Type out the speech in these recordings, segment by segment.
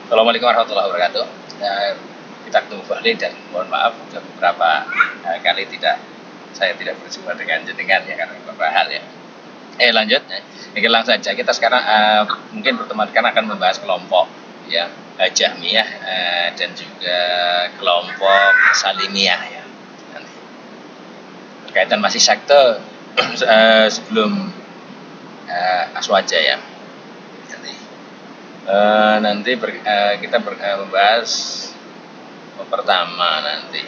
Assalamualaikum warahmatullahi wabarakatuh. Kita ketemu kembali dan mohon maaf sudah beberapa kali saya tidak berjumpa dengan jenengan ya karena beberapa hal ya. Lanjut, ini langsung saja kita sekarang mungkin pertemuan sekarang akan membahas kelompok ya Jahmiyah dan juga kelompok Salimiyah ya. Nanti berkaitan masih sekte sebelum Aswaja ya. Kita membahas pertama nanti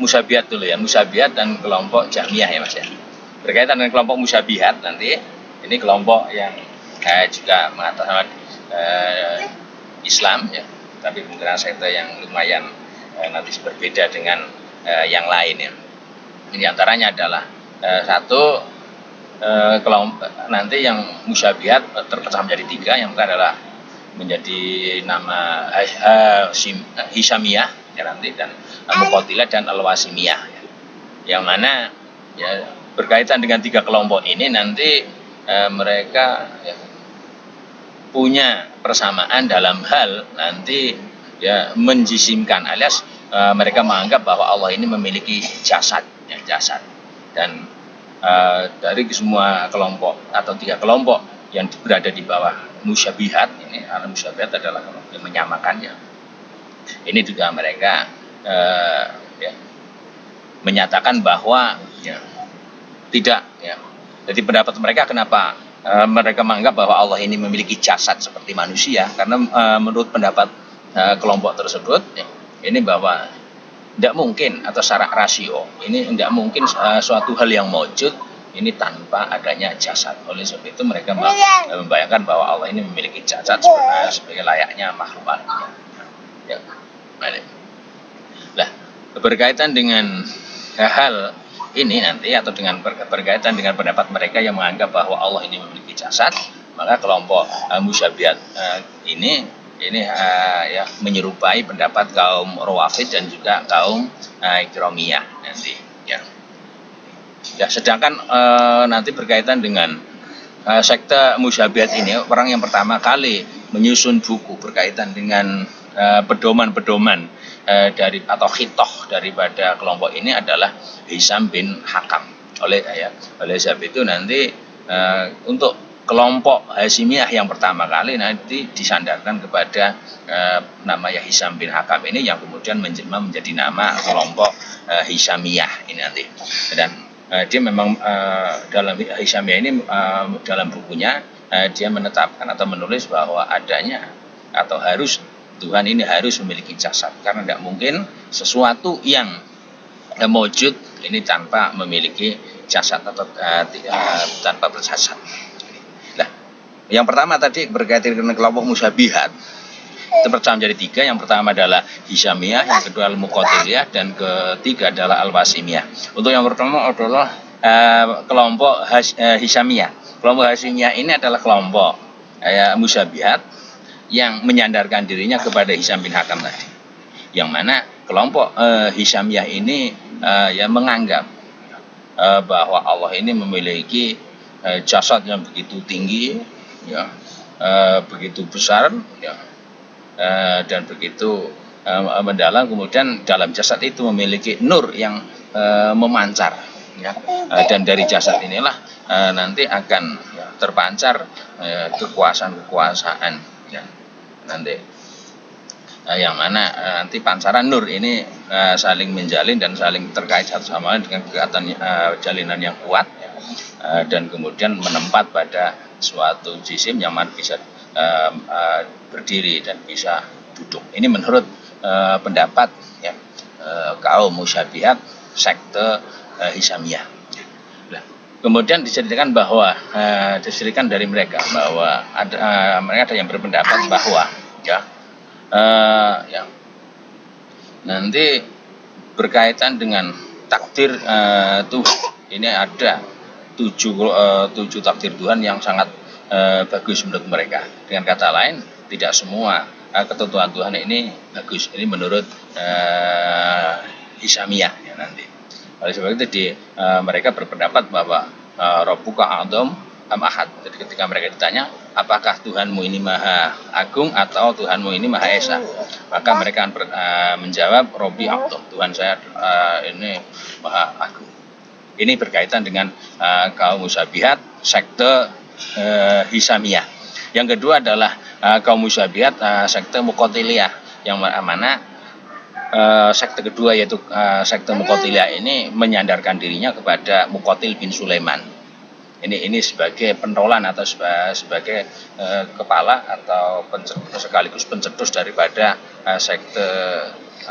musyabihat dulu ya, musyabihat dan kelompok Jahmiyah ya Mas ya. Berkaitan dengan kelompok musyabihat nanti ini kelompok yang juga mengatakan Islam ya, tapi menggunakan sekte yang lumayan nanti berbeda dengan yang lain ya. Ini antaranya adalah satu kelompok nanti yang musyabihat terpecah menjadi tiga, yang pertama adalah menjadi nama Hisamiyah ya nanti, dan Muqtazilah dan Al-Wasimiyah ya. Yang mana ya berkaitan dengan tiga kelompok ini nanti mereka ya, punya persamaan dalam hal nanti ya menjisimkan, alias mereka menganggap bahwa Allah ini memiliki jasad ya, dan dari semua kelompok atau tiga kelompok yang berada di bawah musyabihat ini, karena musyabihat adalah yang menyamakannya. Ini juga mereka ya, menyatakan bahwa ya, tidak ya. Jadi pendapat mereka kenapa mereka menganggap bahwa Allah ini memiliki jasad seperti manusia, karena menurut pendapat kelompok tersebut ya, ini bahwa tidak mungkin, atau secara rasio ini tidak mungkin suatu hal yang mewujud ini tanpa adanya jasad. Oleh sebab itu mereka membayangkan bahwa Allah ini memiliki jasad sebagai layaknya makhluk ya. Nah, berkaitan dengan hal ini nanti, atau dengan berkaitan dengan pendapat mereka yang menganggap bahwa Allah ini memiliki jasad, maka kelompok musyabihat ini ya menyerupai pendapat kaum Rawafid dan juga kaum Ikramiyah nanti ya. Ya, sedangkan nanti berkaitan dengan sekte musyabihat ini, orang yang pertama kali menyusun buku berkaitan dengan pedoman-pedoman dari atau khitoh daripada kelompok ini adalah Hisam bin Hakam. Oleh sebab itu nanti untuk kelompok Hasimiyah yang pertama kali nanti disandarkan kepada nama Hisam bin Hakam ini, yang kemudian menjadi nama kelompok Hisamiyah ini nanti. Dan dia memang dalam Hisamiyah ini dalam bukunya dia menetapkan atau menulis bahwa adanya atau harus Tuhan ini harus memiliki jasad, karena tidak mungkin sesuatu yang mewujud ini tanpa memiliki jasad atau tanpa berjasad. Yang pertama tadi berkaitan dengan kelompok musyabihat itu percaya menjadi tiga. Yang pertama adalah Hisamiyah, yang kedua Al-Muqtazilah, dan ketiga adalah Al-Wasimiyah. Untuk yang pertama adalah kelompok Hisamiyah. Kelompok Hisamiyah ini adalah kelompok musyabihat yang menyandarkan dirinya kepada Hisam bin Hakam tadi. Yang mana kelompok Hisamiyah ini yang menganggap bahwa Allah ini memiliki jasad yang begitu tinggi ya, begitu besar ya, dan begitu mendalam, kemudian dalam jasad itu memiliki nur yang memancar ya, dan dari jasad inilah nanti akan ya, terpancar kekuasaan ya, nanti yang mana nanti pancaran nur ini saling menjalin dan saling terkait satu sama lain dengan kegiatan jalinan yang kuat ya, dan kemudian menempat pada suatu jisim yang mana bisa berdiri dan bisa duduk. Ini menurut pendapat ya, kaum musyabihat sekte Hisamiyah. Nah, kemudian diceritakan bahwa disebutkan dari mereka bahwa mereka ada yang berpendapat bahwa ya, nanti berkaitan dengan takdir Tuhan ini ada tujuh takdir Tuhan yang sangat bagus menurut mereka. Dengan kata lain, tidak semua ketentuan Tuhan ini bagus. Ini menurut Hisamiyah ya nanti. Oleh sebab itu mereka berpendapat bahwa Rabbuka A'dham am ahad. Jadi ketika mereka ditanya, apakah Tuhanmu ini maha agung atau Tuhanmu ini maha esa, maka mereka menjawab Robbi Abduh, Tuhan saya ini maha agung. Ini berkaitan dengan kaum musyabihat sekte Hisamiyah. Yang kedua adalah kaum musyabihat sekte Muqatiliyah, yang mana sekte kedua yaitu sekte Muqatiliyah ini menyandarkan dirinya kepada Muqatil bin Sulaiman. Ini sebagai pentolan atau sebagai kepala atau sekaligus pencetus daripada sekte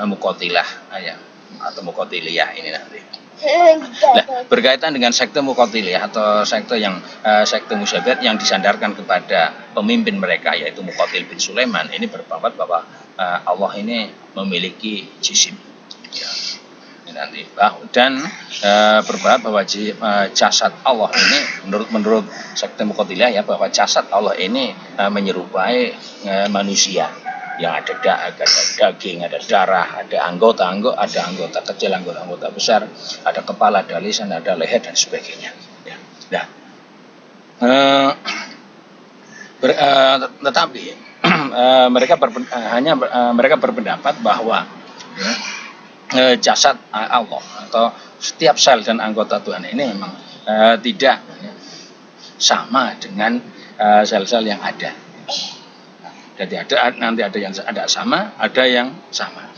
Muqatilah ya, atau Muqatiliyah ini nanti. Nah, berkaitan dengan sekte Muqatiliyah atau sekte yang sekte musyabihat yang disandarkan kepada pemimpin mereka yaitu Muqatil bin Sulaiman, ini berpendapat bahwa Allah ini memiliki jisim ya, ini nanti dan berpendapat bahwa jasad Allah ini menurut sekte Muqatiliyah ya, bahwa jasad Allah ini menyerupai manusia yang ada daging, ada darah, ada anggota kecil, anggota besar, ada kepala, ada lisan, ada leher dan sebagainya. Ya. Nah, tetapi mereka berpendapat bahwa jasad Allah atau setiap sel dan anggota Tuhan ini memang tidak sama dengan sel-sel yang ada. Jadi nanti ada yang sama, ada yang sama.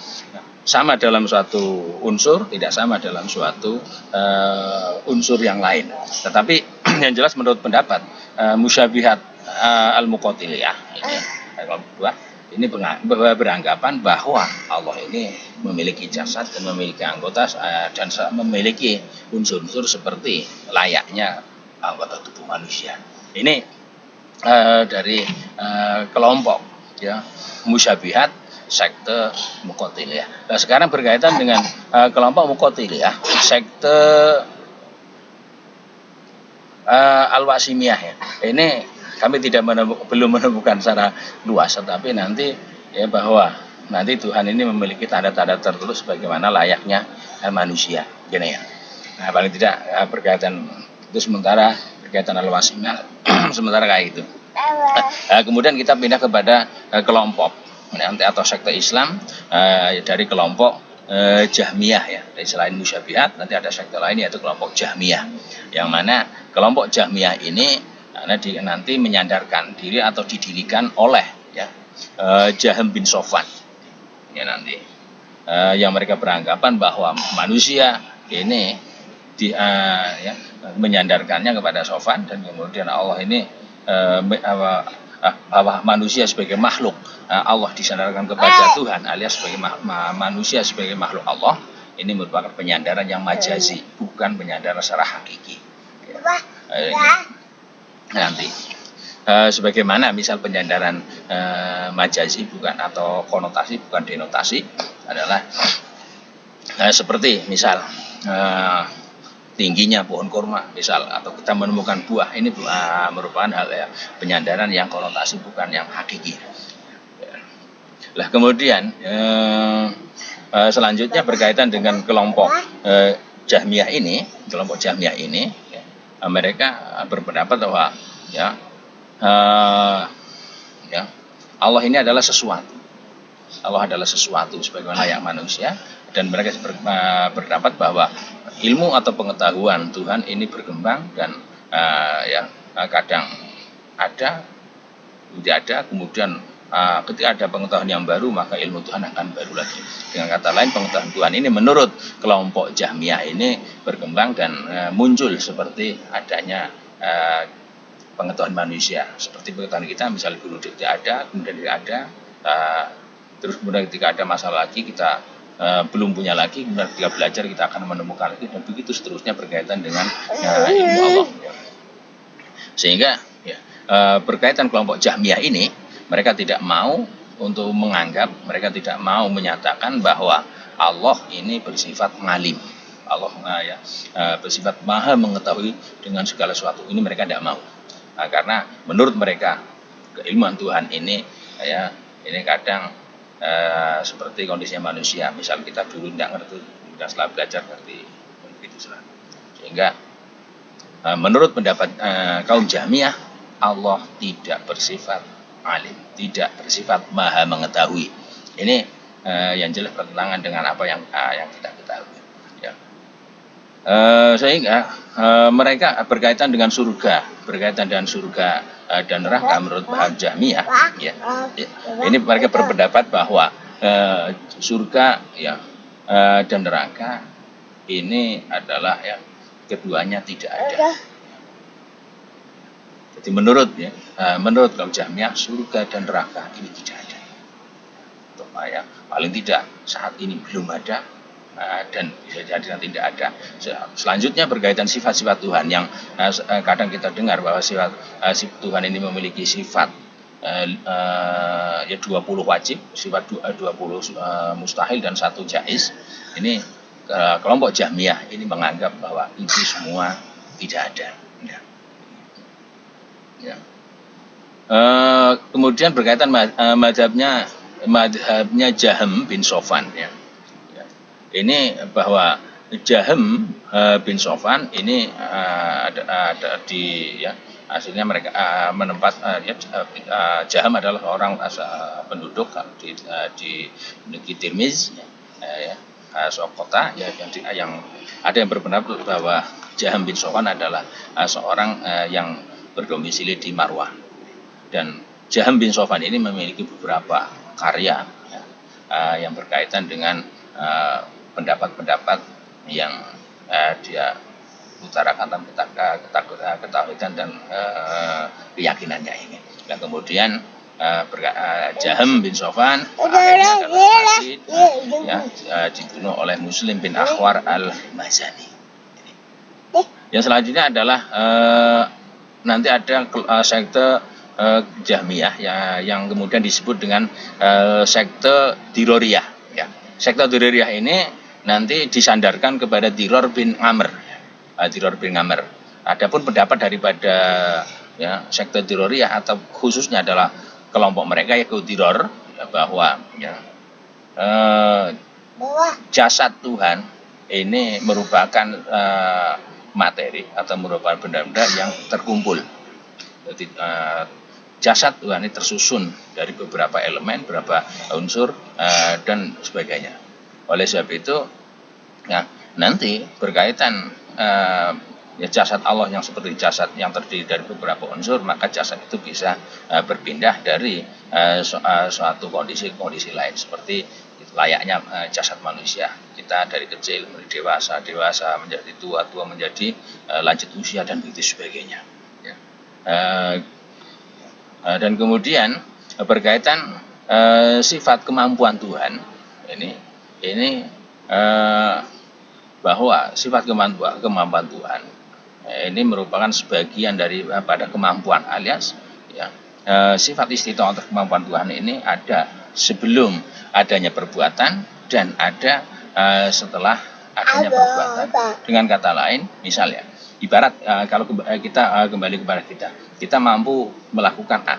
Sama dalam suatu unsur, tidak sama dalam suatu unsur yang lain. Tetapi yang jelas menurut pendapat musyabihat al-Muqatiliyah ini beranggapan bahwa Allah ini memiliki jasad dan memiliki anggota dan memiliki unsur-unsur seperti layaknya anggota tubuh manusia. Ini dari kelompok ya musyabihat sekte Muqatiliyah. Nah, sekarang berkaitan dengan kelompok Muqatiliyah sekte Al-Wasimiyah ya. Ini kami belum menemukan secara luas, tetapi nanti ya bahwa nanti Tuhan ini memiliki tanda-tanda tertentu sebagaimana layaknya manusia, gini ya. Nah, paling tidak berkaitan itu sementara berkaitan Al-Wasimiyah sementara kayak gitu. Kemudian kita pindah kepada kelompok nanti atau sekte Islam dari kelompok Jahmiyah ya. Dari selain musyabihat nanti ada sekte lain yaitu kelompok Jahmiyah. Yang mana kelompok Jahmiyah ini nanti menyandarkan diri atau didirikan oleh ya Jahm bin Sofwan. Ya nanti yang mereka beranggapan bahwa manusia ini menyandarkannya kepada Sofwan, dan kemudian Allah ini bahwa manusia sebagai makhluk Allah disandarkan kepada Tuhan alias sebagai manusia sebagai makhluk Allah, ini merupakan penyandaran yang majazi, bukan penyandaran secara hakiki ya. Nanti sebagaimana misal penyandaran majazi bukan atau konotasi bukan denotasi adalah seperti misal tingginya pohon kurma misal, atau kita menemukan buah, ini merupakan hal ya penyandaran yang konotasi bukan yang hakiki. Lah kemudian selanjutnya berkaitan dengan kelompok Jahmiyah ini, mereka berpendapat bahwa Allah ini adalah sesuatu. Allah adalah sesuatu sebagaimana yang manusia, dan mereka berpendapat bahwa ilmu atau pengetahuan Tuhan ini berkembang dan kadang ada, tidak ada, kemudian ketika ada pengetahuan yang baru maka ilmu Tuhan akan baru lagi. Dengan kata lain, pengetahuan Tuhan ini menurut kelompok Jahmiyah ini berkembang dan muncul seperti adanya pengetahuan manusia. Seperti pengetahuan kita, misalnya dulu tidak ada, kemudian tidak ada, terus kemudian ketika ada masalah lagi kita belum punya lagi, kemudian ketika belajar kita akan menemukan lagi, dan begitu seterusnya berkaitan dengan ilmu Allah. Sehingga berkaitan kelompok Jahmiyah ini, mereka tidak mau untuk menganggap, mereka tidak mau menyatakan bahwa Allah ini bersifat ngalim, Allah bersifat maha mengetahui dengan segala sesuatu. Ini mereka tidak mau, karena menurut mereka keilmuan Tuhan ini ini kadang seperti kondisinya manusia. Misal kita dulu tidak ngerti, kemudian setelah belajar ngerti, begitu saja. Sehingga menurut pendapat kaum Jahmiyah, Allah tidak bersifat alim, tidak bersifat maha mengetahui. Ini yang jelas bertentangan dengan apa yang kita ketahui. Ya. Sehingga mereka berkaitan dengan surga, dan neraka menurut paham Jahmiyah. Ya. Ini mereka berpendapat bahwa surga dan neraka ini adalah keduanya tidak ada. Jadi menurut kaum Jahmiyah, surga dan neraka ini tidak ada. Paling tidak saat ini belum ada, dan bisa jadi nanti tidak ada. Selanjutnya berkaitan sifat-sifat Tuhan yang kadang kita dengar bahwa sifat Tuhan ini memiliki sifat 20 wajib, sifat 20 mustahil dan 1 jaiz. Ini kelompok Jahmiyah ini menganggap bahwa itu semua tidak ada. Kemudian berkaitan madhabnya Jahm bin Sofwan. Ini bahwa Jahm bin Sofwan ini ada di hasilnya mereka menempat Jahm adalah orang penduduk di negeri Tirmiz, kota yang ada yang berpendapat bahwa Jahm bin Sofwan adalah seorang yang berdomisili di Marwah, dan Jahm bin Sofwan ini memiliki beberapa karya yang berkaitan dengan pendapat-pendapat yang dia utarakan tentang ketakutan dan keyakinannya ini. Dan kemudian Jahm bin Sofwan akhirnya dibunuh oleh Muslim bin Akhwar al-Mazani. Yang selanjutnya adalah nanti ada sekte Jahmiyah yang kemudian disebut dengan sekte Diroriyah. Sekte Diroriyah ini nanti disandarkan kepada Diror bin Amr. Adapun pendapat daripada sekte Diroriyah atau khususnya adalah kelompok mereka yaitu Diror, bahwa jasad Tuhan ini merupakan materi atau merupakan benda-benda yang terkumpul. Jadi jasad Tuhan ini tersusun dari beberapa elemen, beberapa unsur dan sebagainya. Oleh sebab itu, nanti berkaitan jasad Allah yang seperti jasad yang terdiri dari beberapa unsur, maka jasad itu bisa berpindah dari suatu kondisi lain, seperti layaknya jasad manusia. Kita dari kecil menjadi dewasa menjadi tua menjadi lanjut usia dan begitu sebagainya. Dan kemudian berkaitan sifat kemampuan Tuhan ini bahwa sifat kemampuan Tuhan ini merupakan sebagian dari pada kemampuan, alias sifat istita'ah atau kemampuan Tuhan ini ada sebelum adanya perbuatan dan ada setelah adanya perbuatan. Dengan kata lain, misalnya ibarat kalau kita kembali kepada kita mampu melakukan A,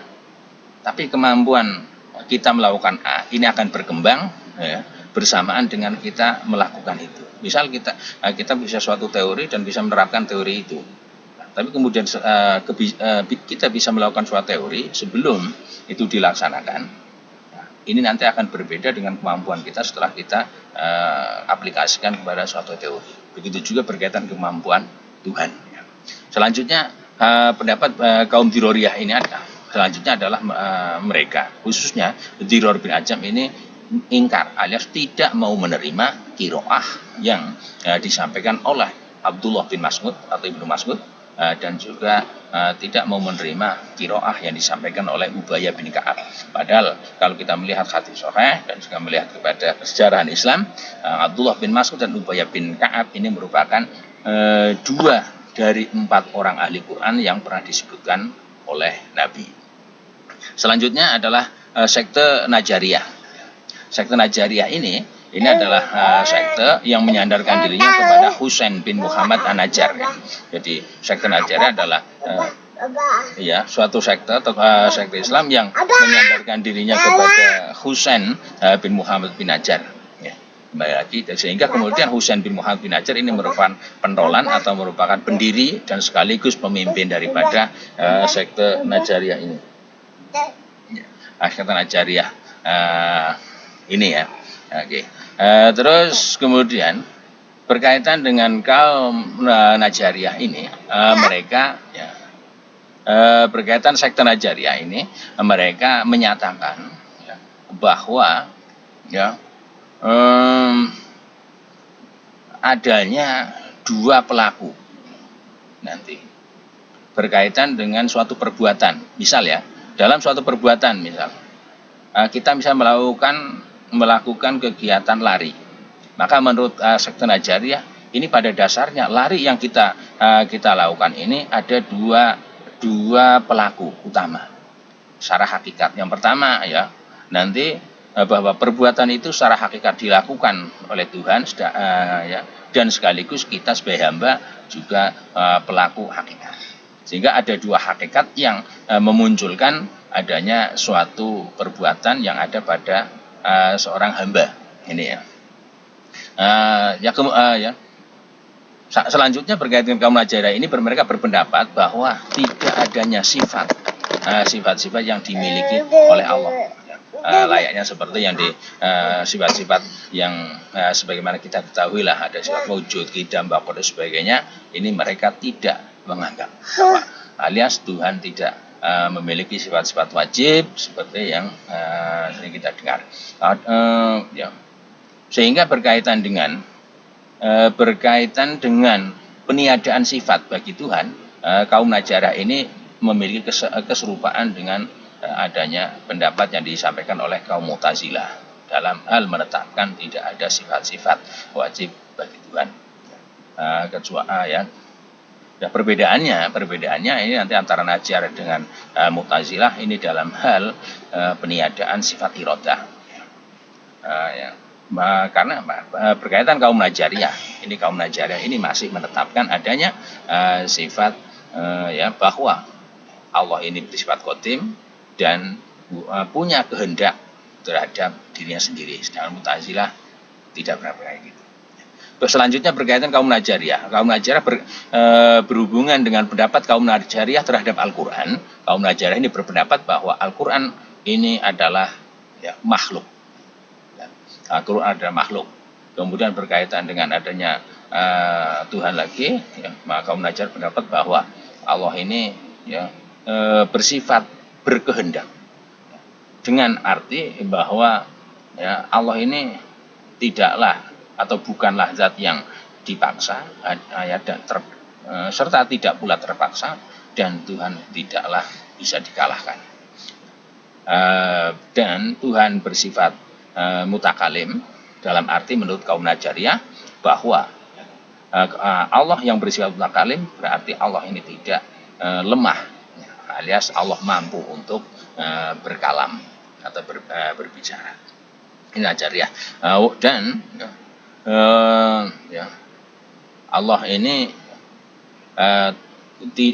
tapi kemampuan kita melakukan A ini akan berkembang bersamaan dengan kita melakukan itu. Misal kita bisa suatu teori dan bisa menerapkan teori itu, tapi kemudian kita bisa melakukan suatu teori sebelum itu dilaksanakan. Ini nanti akan berbeda dengan kemampuan kita setelah kita aplikasikan kepada suatu teori. Begitu juga berkaitan kemampuan Tuhan. Selanjutnya pendapat kaum Diroriyah ini selanjutnya adalah mereka, khususnya Diror bin Ajam ini ingkar, alias tidak mau menerima qiraah yang disampaikan oleh Abdullah bin Mas'ud atau Ibnu Mas'ud, dan juga tidak mau menerima qiraah yang disampaikan oleh Ubayyah bin Ka'ab. Padahal kalau kita melihat hadis sahih dan juga melihat kepada kesejarahan Islam, Abdullah bin Mas'ud dan Ubayyah bin Ka'ab ini merupakan 2 dari 4 orang ahli Quran yang pernah disebutkan oleh Nabi. Selanjutnya adalah sekte Najariyah. Sekte Najariyah ini adalah sekte yang menyandarkan dirinya kepada Husain bin Muhammad An-Najjar. Jadi sekte Najariyah adalah suatu sekte atau sekte Islam yang menyandarkan dirinya kepada Husain bin Muhammad bin Najjar. Kembali lagi, sehingga kemudian Husain bin Muhammad bin Hajar ini merupakan pentolan atau merupakan pendiri dan sekaligus pemimpin daripada sekte Najariyah ini. Sekte Najariyah ini ya. Oke. Terus kemudian berkaitan dengan kaum Najariyah ini, mereka ya, berkaitan sekte Najariyah ini, mereka menyatakan ya, bahwa ya adanya dua pelaku nanti berkaitan dengan suatu perbuatan. Misal ya, dalam suatu perbuatan misal kita bisa melakukan kegiatan lari, maka menurut sekte Najariyah ini pada dasarnya lari yang kita lakukan ini ada dua pelaku utama secara hakikat. Yang pertama ya, nanti bahwa perbuatan itu secara hakikat dilakukan oleh Tuhan ya, dan sekaligus kita sebagai hamba juga pelaku hakikat, sehingga ada dua hakikat yang memunculkan adanya suatu perbuatan yang ada pada seorang hamba ini ya. Selanjutnya berkaitan dengan kaum Najariyah ini, mereka berpendapat bahwa tidak adanya sifat-sifat yang dimiliki oleh Allah. Layaknya seperti yang di sifat-sifat yang sebagaimana kita ketahui lah, ada sifat wujud, qidam, baqo dan sebagainya. Ini mereka tidak menganggap, alias Tuhan tidak memiliki sifat-sifat wajib seperti yang sering kita dengar. Ya. Sehingga berkaitan dengan peniadaan sifat bagi Tuhan, kaum Najariyah ini memiliki keserupaan dengan adanya pendapat yang disampaikan oleh kaum Mu'tazilah dalam hal menetapkan tidak ada sifat-sifat wajib bagi Tuhan. Kecuali ya, perbedaannya ini nanti antara Najariyah dengan Mu'tazilah ini dalam hal peniadaan sifat iradah. Ya. Karena berkaitan kaum Najariyah ini masih menetapkan adanya sifat ya, bahwa Allah ini bersifat qadim dan punya kehendak terhadap dirinya sendiri. Sedangkan Mu'tazilah tidak berapa kayak gitu. Selanjutnya berkaitan kaum Najariyah. Kaum Najariyah berhubungan dengan pendapat kaum Najariyah terhadap Al-Quran. Kaum Najariyah ini berpendapat bahwa Al-Quran ini adalah ya, makhluk. Al-Quran adalah makhluk. Kemudian berkaitan dengan adanya Tuhan lagi, ya, maka kaum Najariyah berpendapat bahwa Allah ini ya, bersifat berkehendak, dengan arti bahwa ya, Allah ini tidaklah atau bukanlah zat yang dipaksa ya, dan serta tidak pula terpaksa, dan Tuhan tidaklah bisa dikalahkan. Dan Tuhan bersifat mutakalim, dalam arti menurut kaum Najariyah bahwa Allah yang bersifat mutakalim berarti Allah ini tidak lemah, alias Allah mampu untuk berkalam atau berbicara. Ini Najariyah. Dan ya, Allah ini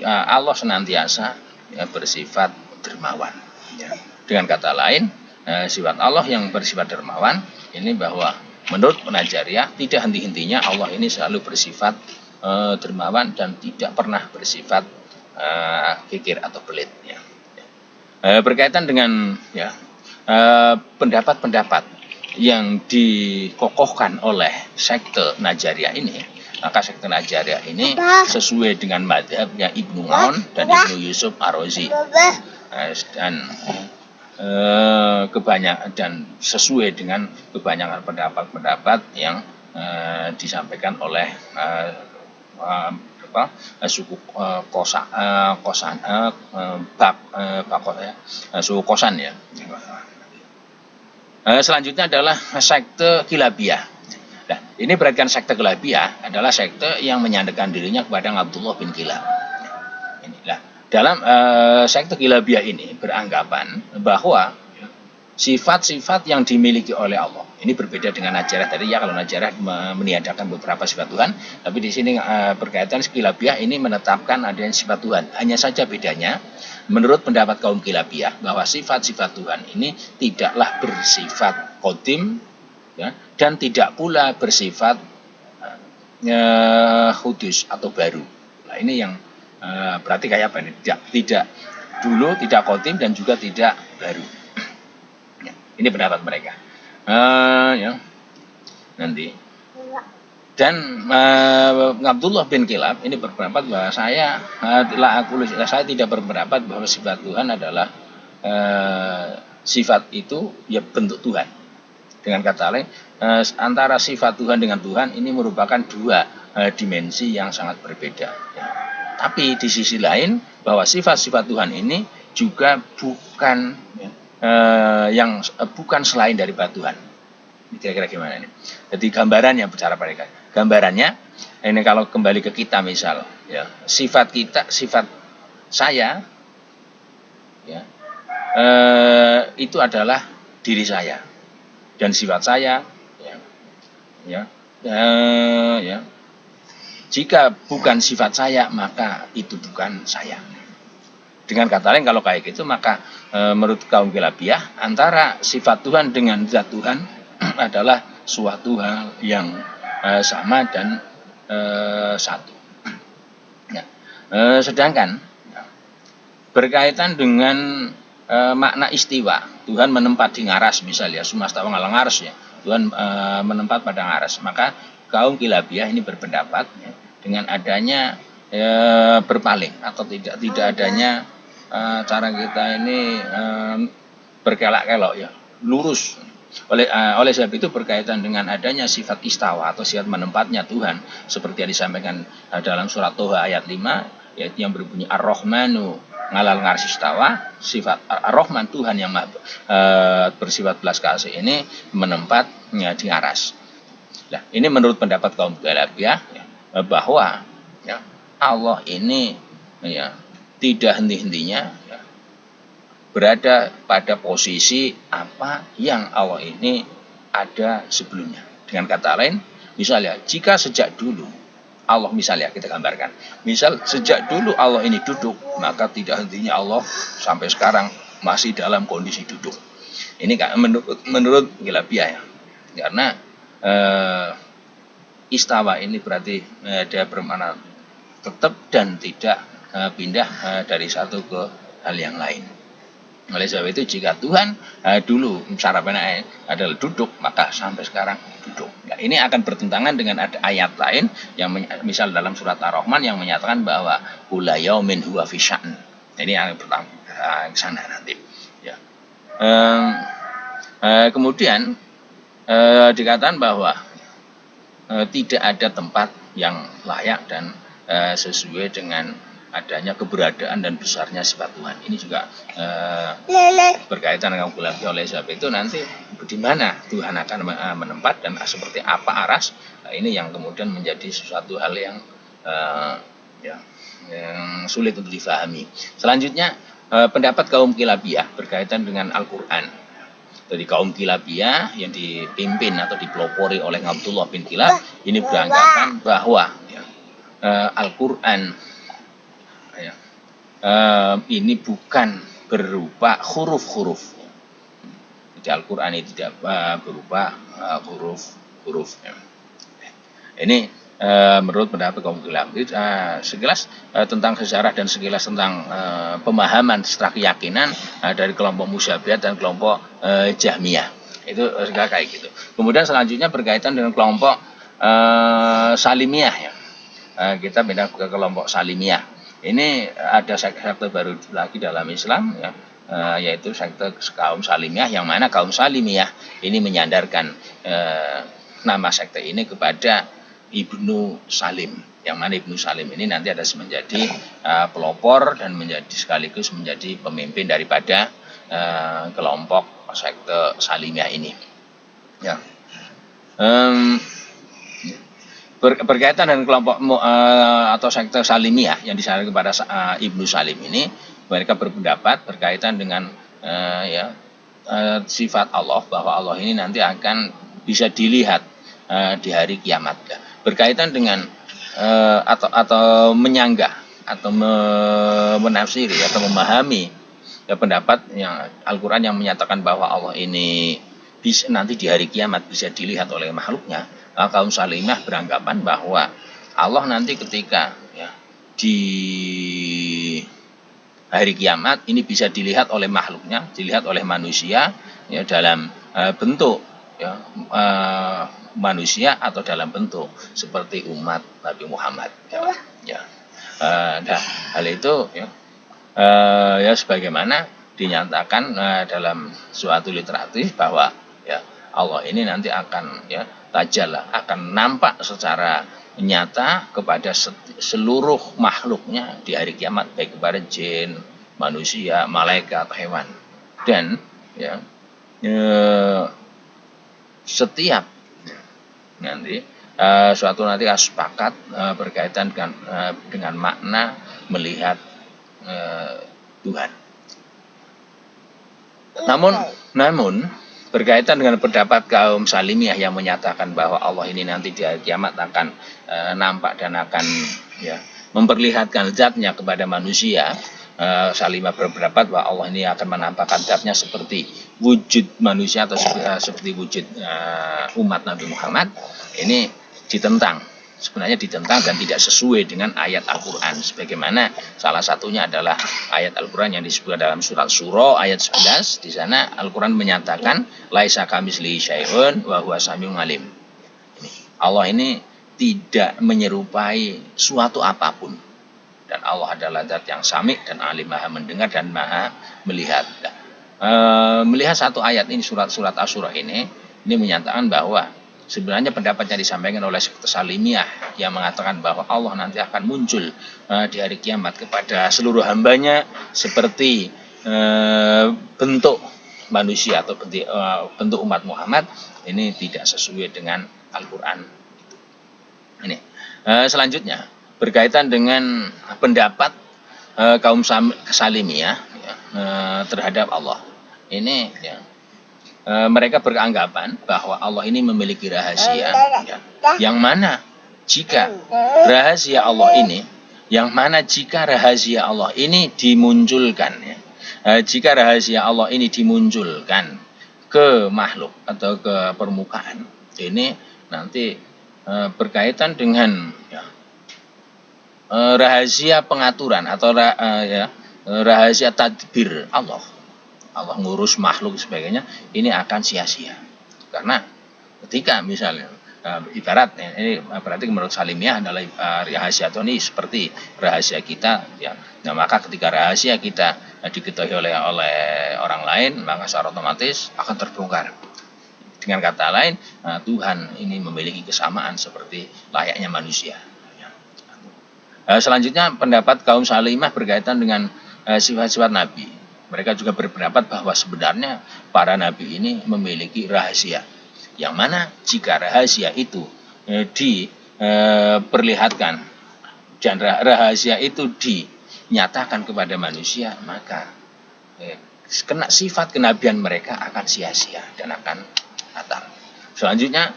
Allah senantiasa ya, bersifat dermawan. Ya. Dengan kata lain, sifat Allah yang bersifat dermawan ini bahwa menurut Najariyah tidak henti-hentinya Allah ini selalu bersifat dermawan dan tidak pernah bersifat kikir atau pelit. Ya. Berkaitan dengan ya, pendapat-pendapat yang dikokohkan oleh sekte Najariyah ini, maka sekte Najariyah ini sesuai dengan madhabnya Ibnu Aun dan Ibnu Yusuf Ar-Razi, dan dan sesuai dengan kebanyakan pendapat-pendapat yang disampaikan oleh suku suku Kosan ya. Selanjutnya adalah sekte Kilabiyah. Nah, ini berarti sekte Kilabiyah adalah sekte yang menyandarkan dirinya kepada Abdullah bin Kilab. Inilah dalam sekte Kilabiyah ini beranggapan bahwa sifat-sifat yang dimiliki oleh Allah ini berbeda dengan Najariyah tadi ya. Kalau Najariyah meniadakan beberapa sifat Tuhan, tapi di sini berkaitan Kilabiyah ini menetapkan adanya sifat Tuhan. Hanya saja bedanya menurut pendapat kaum Kilabiyah bahwa sifat-sifat Tuhan ini tidaklah bersifat qadim ya, dan tidak pula bersifat kudus atau baru. Nah, ini yang berarti kayak apa ini? Tidak dulu, tidak kodim, dan juga tidak baru. Ya, ini pendapat mereka. Ya, nanti. Dan Abdullah bin Kilab ini berpendapat bahwa saya tidak berpendapat bahwa sifat Tuhan adalah sifat itu ya bentuk Tuhan. Dengan kata lain, antara sifat Tuhan dengan Tuhan ini merupakan dua dimensi yang sangat berbeda. Ya. Tapi di sisi lain bahwa sifat-sifat Tuhan ini juga bukan bukan selain daripada Tuhan. Kira-kira gimana ini? Jadi gambarannya bicara mereka. Gambarannya ini kalau kembali ke kita misal, ya sifat kita, sifat saya, ya itu adalah diri saya, dan sifat saya, ya jika bukan sifat saya maka itu bukan saya. Dengan kata lain kalau kayak gitu maka menurut kaum Kilabiyah antara sifat Tuhan dengan zat Tuhan adalah suatu hal yang sama dan satu. Ya. Sedangkan berkaitan dengan makna istiwa, Tuhan menempat di ngaras misalnya, sumastawa ngalang ngaras ya, Tuhan menempat pada ngaras. Maka kaum Kilabiyah ini berpendapat ya, dengan adanya berpaling atau tidak adanya cara kita ini berkelak-kelok ya, lurus. Oleh sebab itu berkaitan dengan adanya sifat istawa atau sifat menempatnya Tuhan seperti yang disampaikan dalam surat Toha ayat 5 yaitu yang berbunyi Ar-Rahmanu ngalal ngarsy istawa, sifat Ar-Rahman Tuhan yang bersifat belas kasih ini menempatnya di aras. Nah, ini menurut pendapat kaum Kilabiyah ya, bahwa ya, Allah ini ya tidak henti-hentinya ya, berada pada posisi apa yang Allah ini ada sebelumnya. Dengan kata lain, misalnya jika sejak dulu Allah misalnya kita gambarkan, misal sejak dulu Allah ini duduk, maka tidak hentinya Allah sampai sekarang masih dalam kondisi duduk. Ini kan menurut Kilabiyah ya, karena istawa ini berarti dia bermakna tetap dan tidak pindah dari satu ke hal yang lain. Oleh sebab itu jika Tuhan dulu cara penanya adalah duduk, maka sampai sekarang duduk. Nah, ini akan bertentangan dengan ada ayat lain yang misal dalam surat Ar-Rahman yang menyatakan bahwa kula yaumin huwa fi sya'n. Ini yang pertama ke sana nanti. Ya. Kemudian dikatakan bahwa tidak ada tempat yang layak dan sesuai dengan adanya keberadaan dan besarnya sifat Tuhan. Ini juga berkaitan dengan Kilabiyah. Oleh sebab itu nanti di mana Tuhan akan menempat dan seperti apa aras, ini yang kemudian menjadi sesuatu hal yang yang sulit untuk difahami. Selanjutnya pendapat kaum Kilabiyah berkaitan dengan Al-Quran. Dari kaum Kilabiyah yang dipimpin atau dipelopori oleh Abdullah bin Kilab ini beranggapan bahwa Al-Quran ini bukan berupa huruf-huruf. Jadi Al-Quran ini tidak berupa huruf-huruf. Ini menurut pendapat kaum Kilabiyah sekilas tentang sejarah dan sekilas tentang pemahaman setelah keyakinan dari kelompok Musyabbihat dan kelompok Jahmiyah. Itu segala kayak gitu. Kemudian selanjutnya berkaitan dengan kelompok Salimiyah ya. Kita pindah ke kelompok Salimiyah. Ini ada sekte baru lagi dalam Islam ya, yaitu sekte kaum Salimiyah, yang mana kaum Salimiyah ini menyandarkan nama sekte ini kepada Ibnu Salim, yang mana Ibnu Salim ini nanti ada menjadi pelopor dan menjadi sekaligus menjadi pemimpin daripada kelompok sekte Salimiyah ini. Ya. Berkaitan dengan kelompok atau sekte Salimiyah yang disarankan kepada Ibnu Salim ini, mereka berpendapat berkaitan dengan sifat Allah, bahwa Allah ini nanti akan bisa dilihat di hari kiamat. Berkaitan dengan atau menyanggah atau menafsiri atau memahami pendapat yang Al-Quran yang menyatakan bahwa Allah ini bisa nanti di hari kiamat bisa dilihat oleh makhluknya, kaum salimah beranggapan bahwa Allah nanti ketika ya, di hari kiamat ini bisa dilihat oleh makhluknya, dilihat oleh manusia ya, dalam bentuk ya, manusia atau dalam bentuk seperti umat Nabi Muhammad ya. Nah, hal itu ya, ya sebagaimana dinyatakan dalam suatu literatur bahwa ya Allah ini nanti akan ya tajallah, akan nampak secara nyata kepada seluruh makhluknya di hari kiamat, baik kepada jin, manusia, malaikat, hewan. Dan ya setiap nanti suatu nanti sepakat berkaitan dengan makna melihat Tuhan. Namun berkaitan dengan pendapat kaum salimiyah yang menyatakan bahwa Allah ini nanti di hari kiamat akan nampak dan akan ya memperlihatkan zatnya kepada manusia, salimah berpendapat bahwa Allah ini akan menampakkan zatnya seperti wujud manusia atau seperti wujud umat Nabi Muhammad. Ini sebenarnya ditentang dan tidak sesuai dengan ayat Al-Quran, sebagaimana salah satunya adalah ayat Al-Quran yang disebut dalam surat Syura ayat 11. Di sana Al-Quran menyatakan laisa kamitslihi syai'un wa huwa samiul alim. Allah ini tidak menyerupai suatu apapun, dan Allah adalah zat yang sami dan alim, maha mendengar dan maha melihat. Melihat satu ayat ini, surat Asy-Syura ini menyatakan bahwa sebenarnya pendapat yang disampaikan oleh sekte salimiyah yang mengatakan bahwa Allah nanti akan muncul di hari kiamat kepada seluruh hambanya seperti bentuk manusia atau bentuk umat Muhammad, ini tidak sesuai dengan Al-Quran. Ini selanjutnya berkaitan dengan pendapat kaum salimiyah ya, terhadap Allah. Ini ya, mereka beranggapan bahwa Allah ini memiliki rahasia ya, yang mana jika rahasia Allah ini dimunculkan ya, jika rahasia Allah ini dimunculkan ke makhluk atau ke permukaan, ini nanti berkaitan dengan ya, rahasia pengaturan atau rahasia tadbir Allah ngurus makhluk sebagainya, ini akan sia-sia. Karena ketika misalnya ibarat ini berarti menurut salimiyah adalah rahasia itu ini seperti rahasia kita ya. Nah, maka ketika rahasia kita diketahui oleh orang lain, maka secara otomatis akan terbongkar. Dengan kata lain, Tuhan ini memiliki kesamaan seperti layaknya manusia. Selanjutnya pendapat kaum salimah berkaitan dengan sifat-sifat Nabi. Mereka juga berpendapat bahwa sebenarnya para Nabi ini memiliki rahasia, yang mana jika rahasia itu diperlihatkan dan rahasia itu dinyatakan kepada manusia, maka kena sifat kenabian mereka akan sia-sia dan akan batal. Selanjutnya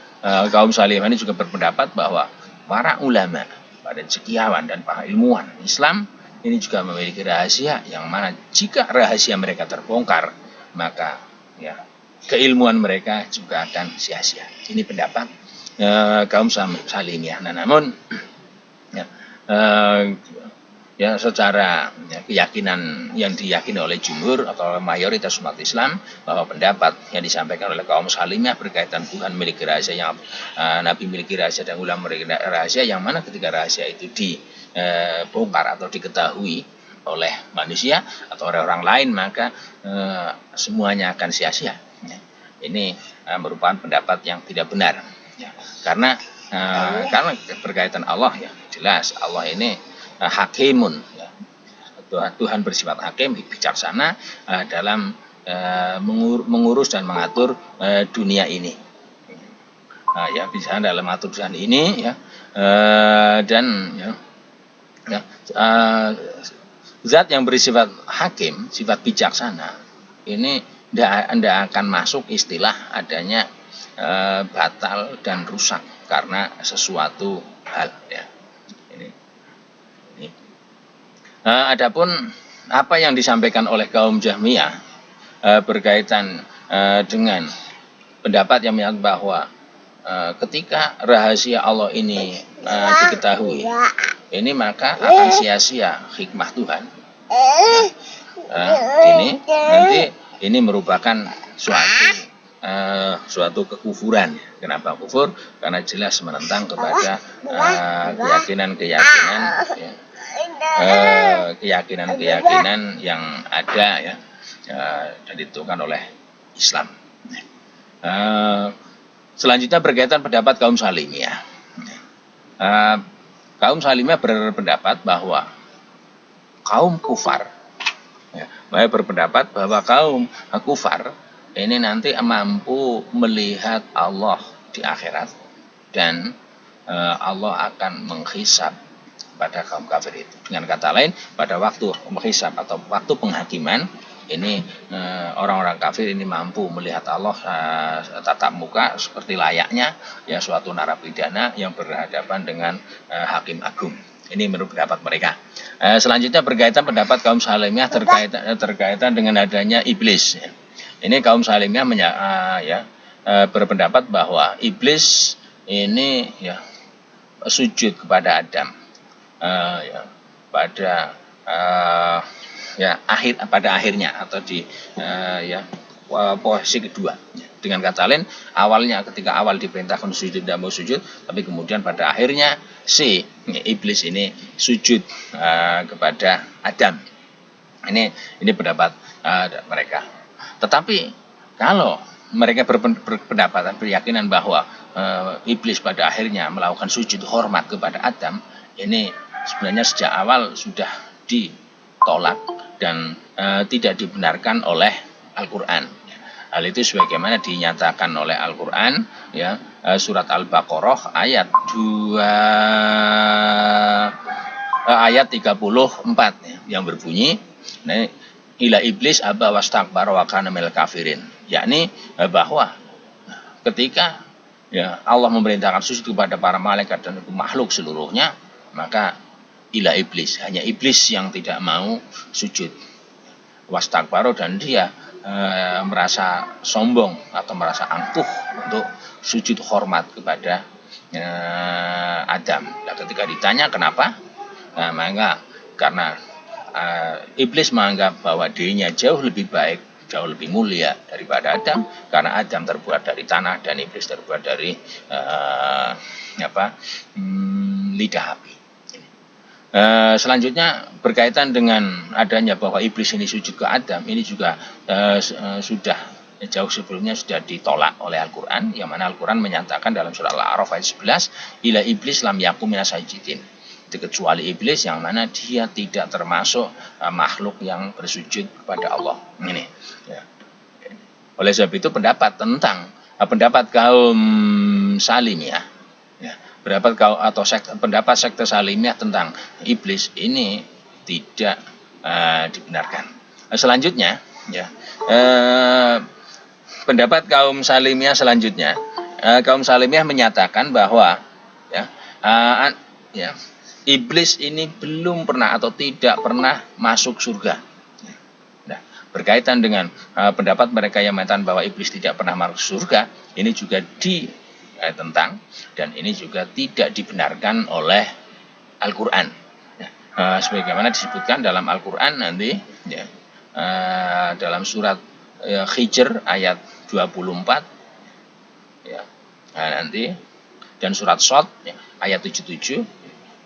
kaum salimah ini juga berpendapat bahwa para ulama, para cendekiawan dan para ilmuwan Islam ini juga memiliki rahasia, yang mana jika rahasia mereka terbongkar, maka ya keilmuan mereka juga akan sia-sia. Ini pendapat kaum salimiyah. Nah, namun ya secara keyakinan yang diyakini oleh jumhur atau mayoritas umat Islam, bahwa pendapat yang disampaikan oleh kaum salimiyah berkaitan Tuhan memiliki rahasia, yang Nabi memiliki rahasia dan ulama memiliki rahasia, yang mana ketika rahasia itu dibongkar atau diketahui oleh manusia atau oleh orang lain, maka semuanya akan sia-sia. Ini merupakan pendapat yang tidak benar ya. Karena berkaitan Allah ya, jelas Allah ini hakimun ya. Tuhan bersifat hakim, bijaksana dalam mengurus dan mengatur dunia ini. Ya, bisa dalam mengatur dunia ini ya, dan ya, zat yang bersifat hakim, sifat bijaksana, ini tidak akan masuk istilah adanya batal dan rusak karena sesuatu hal ya. Adapun apa yang disampaikan oleh kaum Jahmiyah berkaitan dengan pendapat yang menyatakan bahwa ketika rahasia Allah ini diketahui, ini maka akan sia-sia hikmah Tuhan. Ini nanti ini merupakan suatu kekufuran. Kenapa kufur? Karena jelas menentang kepada keyakinan-keyakinan ya, keyakinan-keyakinan yang ada ya, dan ditentukan oleh Islam. Selanjutnya berkaitan pendapat kaum Salimiyah. Kaum Salimiyah berpendapat bahwa kaum kufar, ya, mereka berpendapat bahwa kaum kufar ini nanti mampu melihat Allah di akhirat dan Allah akan menghisab pada kaum kafir itu. Dengan kata lain, pada waktu menghisab atau waktu penghakiman ini orang-orang kafir ini mampu melihat Allah tatap muka seperti layaknya ya suatu narapidana yang berhadapan dengan hakim agung. Ini menurut pendapat mereka. Selanjutnya berkaitan pendapat kaum Salimiyah terkaitan dengan adanya iblis. Ini kaum Salimiyah berpendapat bahwa iblis ini ya sujud kepada Adam pada pada akhirnya atau di posisi kedua. Dengan kata lain, awalnya ketika awal diperintahkan sujud tidak mau sujud, tapi kemudian pada akhirnya si iblis ini sujud kepada Adam. Ini pendapat mereka. Tetapi kalau mereka berpendapat dan berkeyakinan bahwa iblis pada akhirnya melakukan sujud hormat kepada Adam, ini sebenarnya sejak awal sudah ditolak dan tidak dibenarkan oleh Al-Qur'an. Hal itu sebagaimana dinyatakan oleh Al-Qur'an ya, surat Al-Baqarah ayat 34 ya, yang berbunyi ila iblis aba wastakbara wa kana minal kafirin, yakni bahwa ketika ya Allah memerintahkan sujud kepada para malaikat dan makhluk seluruhnya, maka ila iblis, hanya iblis yang tidak mau sujud, wastakbaro, dan dia merasa sombong atau merasa angkuh untuk sujud hormat kepada Adam. Nah, ketika ditanya kenapa, maka karena iblis menganggap bahwa dirinya jauh lebih baik, jauh lebih mulia daripada Adam, karena Adam terbuat dari tanah dan iblis terbuat dari lidah api. Selanjutnya berkaitan dengan adanya bahwa iblis ini sujud ke Adam, ini juga sudah jauh sebelumnya sudah ditolak oleh Al-Qur'an, yang mana Al-Qur'an menyatakan dalam surah Al-A'raf ayat 11, ila iblis lam yakum minas sajidin, kecuali iblis yang mana dia tidak termasuk makhluk yang bersujud kepada Allah. Ini ya. Oleh sebab itu pendapat kaum Salimiyah ya, pendapat sekte Salimiyah tentang iblis ini tidak dibenarkan. Selanjutnya ya, pendapat kaum Salimiyah selanjutnya, kaum Salimiyah menyatakan bahwa iblis ini belum pernah atau tidak pernah masuk surga. Nah, berkaitan dengan pendapat mereka yang mengatakan bahwa iblis tidak pernah masuk surga, ini juga ditentang dan ini juga tidak dibenarkan oleh Al-Qur'an. Sebagaimana disebutkan dalam Al-Qur'an nanti ya, dalam surat Hijr ayat 24 ya, nanti, dan surat Shad ya, ayat 77.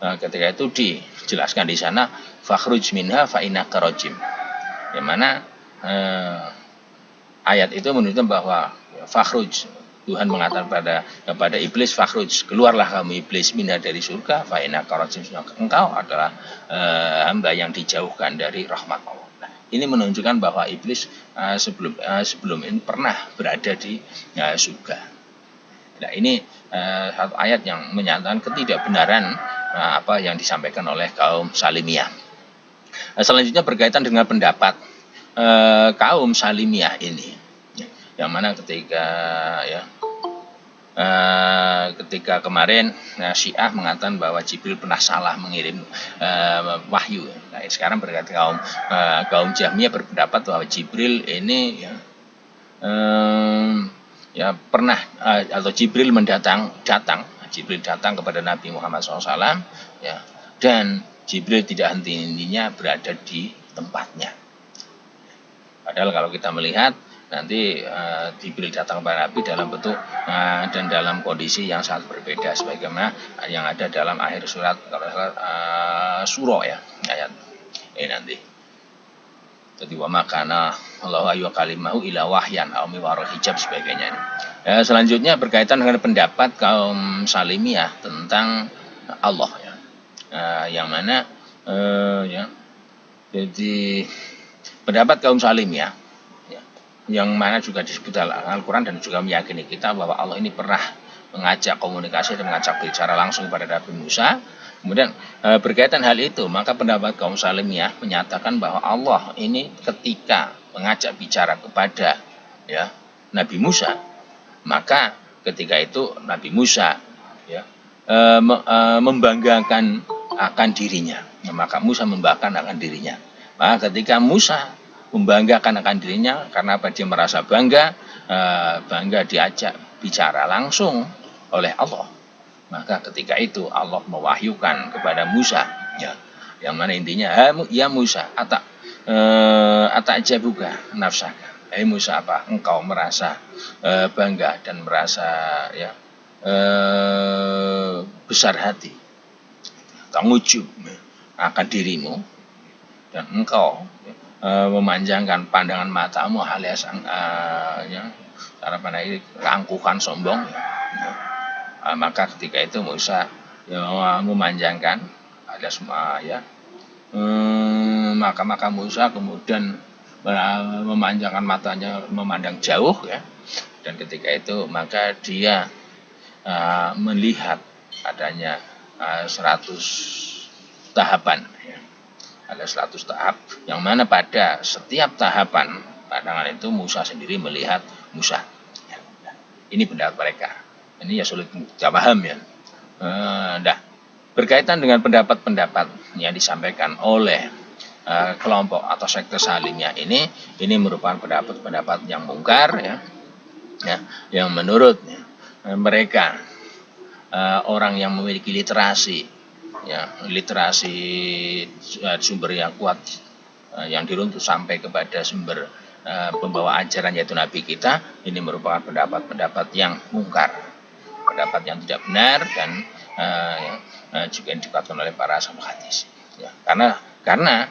Ketika itu dijelaskan di sana fakhruj minha fa innaka rajim, yang mana ayat itu menunjukkan bahwa fakhruj, Tuhan mengatakan kepada iblis, fakhruj, keluarlah kamu iblis, minha, dari surga, fa innaka rajim, engkau adalah hamba yang dijauhkan dari rahmat Allah. Nah, ini menunjukkan bahwa iblis sebelum ini pernah berada di surga. Nah, ini satu ayat yang menyatakan ketidakbenaran apa yang disampaikan oleh kaum Salimiyah. Selanjutnya berkaitan dengan pendapat kaum Salimiyah ini, yang mana ketika kemarin Syiah mengatakan bahwa Jibril pernah salah mengirim wahyu. Nah, sekarang berkaitan kaum Jahmiyah berpendapat bahwa Jibril ini ya pernah atau Jibril Jibril datang kepada Nabi Muhammad SAW, ya, dan Jibril tidak henti-hentinya berada di tempatnya. Padahal kalau kita melihat nanti Jibril datang kepada Nabi dalam bentuk dan dalam kondisi yang sangat berbeda, sebagaimana yang ada dalam akhir surat Surah, ya, ayat ini nanti. Jadi wa makana Allahu ayu kalimahu ila wahyan aw miwaro hijab sebagainya. Selanjutnya berkaitan dengan pendapat kaum Salimiyah tentang Allah, ya. Yang mana ya, jadi pendapat kaum Salimiyah, ya, yang mana juga disebut dalam Al-Quran dan juga meyakini kita bahwa Allah ini pernah mengajak komunikasi dan mengajak bicara langsung kepada Nabi Musa. Kemudian berkaitan hal itu, maka pendapat kaum Salimiyah menyatakan bahwa Allah ini ketika mengajak bicara kepada, ya, Nabi Musa, maka ketika itu Nabi Musa, ya, membanggakan akan dirinya, maka Musa membanggakan akan dirinya. Maka ketika Musa membanggakan akan dirinya, karena apa? Dia merasa bangga diajak bicara langsung oleh Allah. Maka ketika itu Allah mewahyukan kepada Musa, ya, yang mana intinya, ya Musa, jabuka nafsaka. Musa, apa engkau merasa bangga dan merasa, ya, besar hati, tangujub akan dirimu, dan engkau memanjangkan pandangan matamu alias ya, cara pandang keangkuhan, sombong, ya. Maka ketika itu Musa, ya, memanjangkan alias, ya, maka Musa kemudian memanjangkan matanya memandang jauh, ya, dan ketika itu maka dia melihat adanya 100 tahapan, ya. Ada 100 tahap, yang mana pada setiap tahapan pandangan itu Musa sendiri melihat Musa, ya. Ini pendapat mereka. Ini ya sulit kita paham, ya. Berkaitan dengan pendapat-pendapat yang disampaikan oleh kelompok atau sekte Salimiyah ini merupakan pendapat-pendapat yang mungkar, ya, yang menurut, ya, mereka orang yang memiliki literasi, ya, literasi sumber yang kuat, yang diruntut sampai kepada sumber pembawa ajaran yaitu Nabi kita, ini merupakan pendapat-pendapat yang mungkar, pendapat yang tidak benar, dan juga yang dikuatkan oleh para sahabat hadis, ya. Karena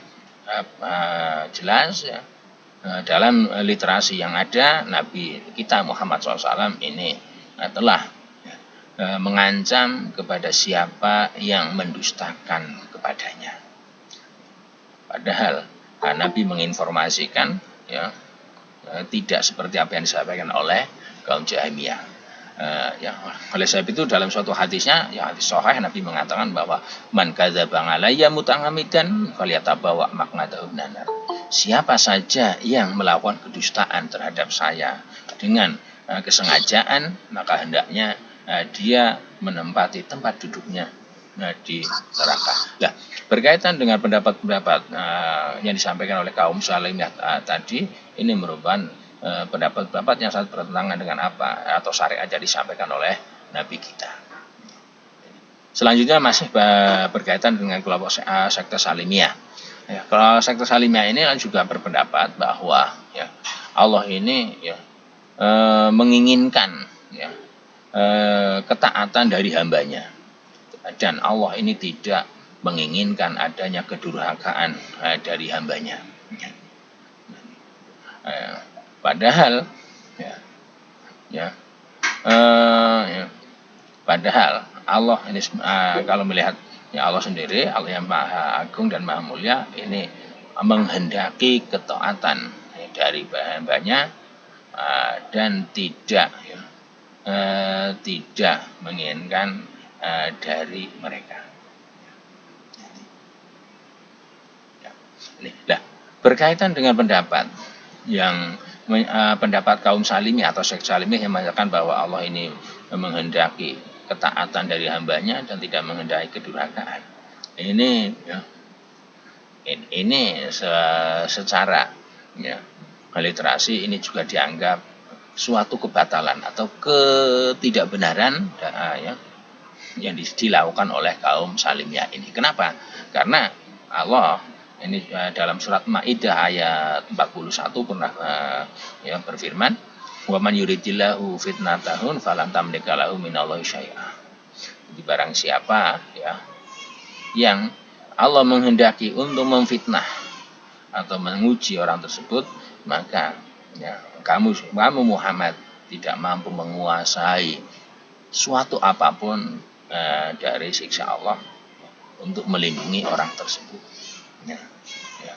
jelas, ya, dalam literasi yang ada, Nabi kita Muhammad SAW ini telah mengancam kepada siapa yang mendustakan kepadanya. Padahal Nabi menginformasikan, ya, tidak seperti apa yang disampaikan oleh kaum Jahmiyah. Ya, oleh sebab itu dalam suatu hadisnya, ya, hadis sahih, Nabi mengatakan bahwa man kadzaba alayya muta'ammidan falyatabawa maq'adahu minan nar. Siapa saja yang melakukan kedustaan terhadap saya dengan kesengajaan, maka hendaknya dia menempati tempat duduknya di neraka. Nah, berkaitan dengan pendapat-pendapat yang disampaikan oleh kaum Salimiyah tadi, ini merupakan pendapat-pendapat yang sangat bertentangan dengan apa atau syariat yang disampaikan oleh Nabi kita. Selanjutnya masih berkaitan dengan kelompok sekte Salimiyah. Ya, kalau sekte Salimiyah ini juga berpendapat bahwa, ya, Allah ini, ya, menginginkan, ya, ketaatan dari hambanya, dan Allah ini tidak menginginkan adanya kedurhakaan dari hambanya. Padahal, ya, padahal Allah ini kalau melihat, ya, Allah sendiri, Allah yang Maha Agung dan Maha Mulia, ini menghendaki ketaatan dari hambanya, dan tidak menginginkan dari mereka. Nah, berkaitan dengan pendapat kaum Salimiyah atau sekte Salimiyah yang mengatakan bahwa Allah ini menghendaki ketaatan dari hambanya dan tidak menghendaki kedurhakaan. Ini, ya, ini secara, ya, literasi ini juga dianggap suatu kebatalan atau ketidakbenaran ya, yang dilakukan oleh kaum Salimiyah ini. Kenapa? Karena Allah ini dalam surat Maidah ayat 41 pernah ya berfirman, "Wa man yuridillahu fitnatahun falan tamlika lahu minallahi syai'a." Jadi barang siapa ya yang Allah menghendaki untuk memfitnah atau menguji orang tersebut, maka ya, kamu Muhammad tidak mampu menguasai suatu apapun dari siksa Allah untuk melindungi orang tersebut. Ya, ya,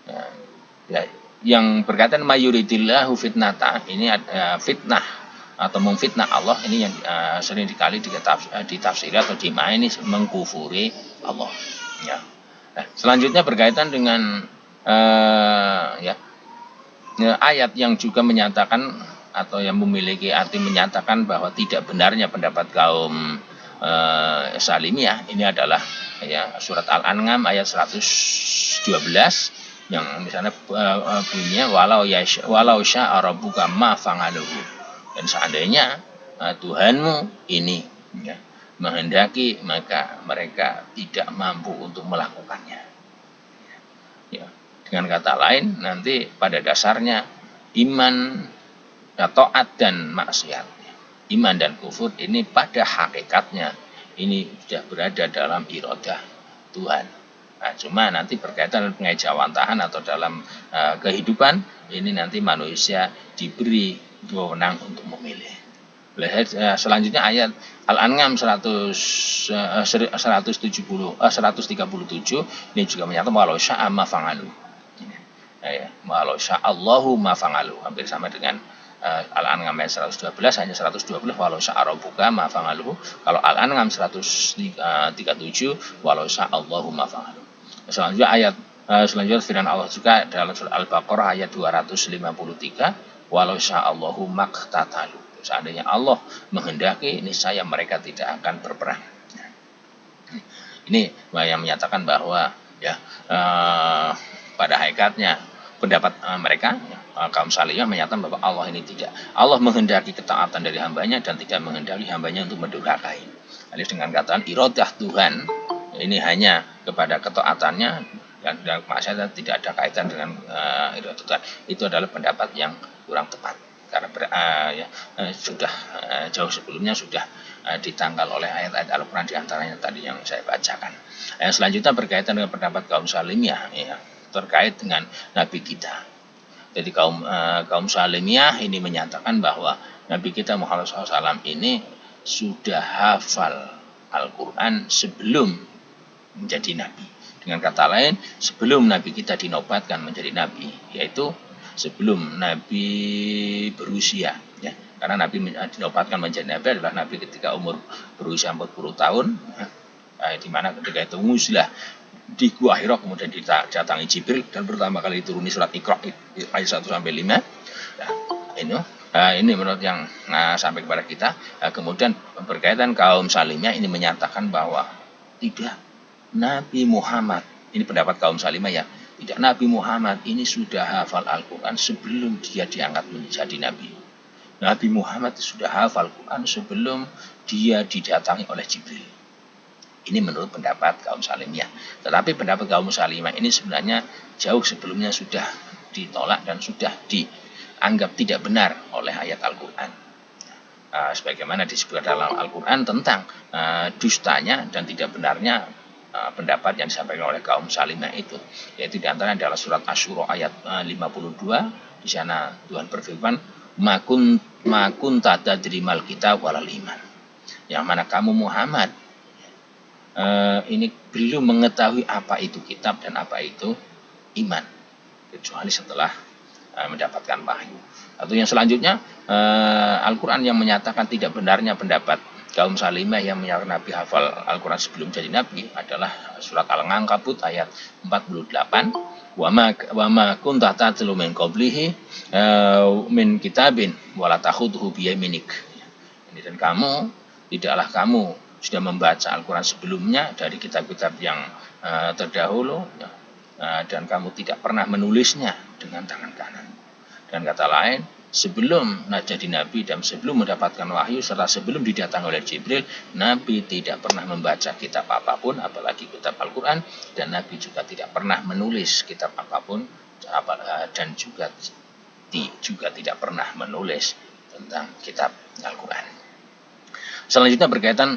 ya, ya. Yang berkaitan mayuridillahu fitnata, ini fitnah atau memfitnah Allah ini yang sering dikali ditafsiri atau dimaknai mengkufuri Allah. Ya. Nah, selanjutnya berkaitan dengan ya, ayat yang juga menyatakan atau yang memiliki arti menyatakan bahwa tidak benarnya pendapat kaum Salimiyah, ini adalah ya surat Al-An'am ayat 112 yang misalnya bunyinya walau syaa rabbuka ma fa'aluhu, dan seandainya Tuhanmu ini ya, menghendaki maka mereka tidak mampu untuk melakukannya. Ya. Dengan kata lain, nanti pada dasarnya iman, taat dan maksiat, iman dan kufur ini pada hakikatnya ini sudah berada dalam iradah Tuhan. Nah, cuma nanti berkaitan dengan pengejawantahan atau dalam kehidupan ini nanti manusia diberi wewenang untuk memilih. Selanjutnya ayat Al-An'am 137 ini juga menyatakan walau syaa ma fa'alu. Ya, walau sya'allahu ma fa'alu, hampir sama dengan Al-An'am ayat 112, hanya 112 walau syaa rabbuka ma fa'alu. Kalau Al-An'am 137 walau sya'allahu ma fa'alu. Selanjutnya ayat selanjutnya firman Allah juga dalam surah Al-Baqarah ayat 253 walau sya'allahu maqtatalu. Seandainya Allah menghendaki, niscaya mereka tidak akan berperang. Ini yang menyatakan bahwa ya pada hakikatnya pendapat mereka kaum Salimiyah menyatakan bahwa Allah ini tidak, Allah menghendaki ketaatan dari hambanya dan tidak menghendaki hambanya untuk mendurhakai. Alias dengan kata iradah Tuhan ini hanya kepada ketaatannya dan maksudnya tidak ada kaitan dengan iradah Tuhan. Itu adalah pendapat yang kurang tepat karena sudah jauh sebelumnya sudah ditanggal oleh ayat-ayat Al-Quran diantaranya tadi yang saya bacakan. Selanjutnya berkaitan dengan pendapat kaum Salimiyah ya, terkait dengan Nabi kita. Jadi kaum Salimiyah ini menyatakan bahwa Nabi kita Muhammad SAW ini sudah hafal Al-Quran sebelum menjadi Nabi. Dengan kata lain, sebelum Nabi kita dinobatkan menjadi Nabi, yaitu sebelum Nabi berusia. Ya. Karena Nabi dinobatkan menjadi Nabi adalah Nabi ketika umur berusia 40 tahun, di mana ketika itu muslah di Gua Hira, kemudian didatangi Jibril dan pertama kali dituruni surat Iqra ayat 1-5. Nah, ini menurut yang sampai kepada kita. Kemudian berkaitan kaum Salimiyah ini menyatakan bahwa tidak, Nabi Muhammad, ini pendapat kaum Salimiyah ya, tidak, Nabi Muhammad ini sudah hafal Al-Quran sebelum dia diangkat menjadi Nabi. Nabi Muhammad sudah hafal Al-Quran sebelum dia didatangi oleh Jibril. Ini menurut pendapat kaum Salimiyah. Tetapi pendapat kaum Salimiyah ini sebenarnya jauh sebelumnya sudah ditolak dan sudah dianggap tidak benar oleh ayat Al-Quran. Sebagaimana disebut dalam Al-Quran tentang dustanya dan tidak benarnya pendapat yang disampaikan oleh kaum Salimiyah itu. Yaitu diantaranya adalah surat Asy-Syura ayat 52. Di sana Tuhan berfirman, makun tadrimal kitab walal iman. Yang mana kamu Muhammad ini belum mengetahui apa itu kitab dan apa itu iman, kecuali setelah mendapatkan wahyu. Atau yang selanjutnya Al-Quran yang menyatakan tidak benarnya pendapat kaum Salimiyah yang menyatakan Nabi hafal Al-Quran sebelum jadi Nabi adalah surat Al-Ankabut ayat 48. Wa ma kunta tatlu min qablihi min kitabin wala takhudhu bi yaminik. Ini, dan tidaklah kamu sudah membaca Al-Quran sebelumnya dari kitab-kitab yang terdahulu dan kamu tidak pernah menulisnya dengan tangan kanan. Dan kata lain, sebelum jadi Nabi dan sebelum mendapatkan wahyu serta sebelum didatangi oleh Jibril, Nabi tidak pernah membaca kitab apapun, apalagi kitab Al-Quran, dan Nabi juga tidak pernah menulis kitab apapun, dan juga tidak pernah menulis tentang kitab Al-Quran. Selanjutnya berkaitan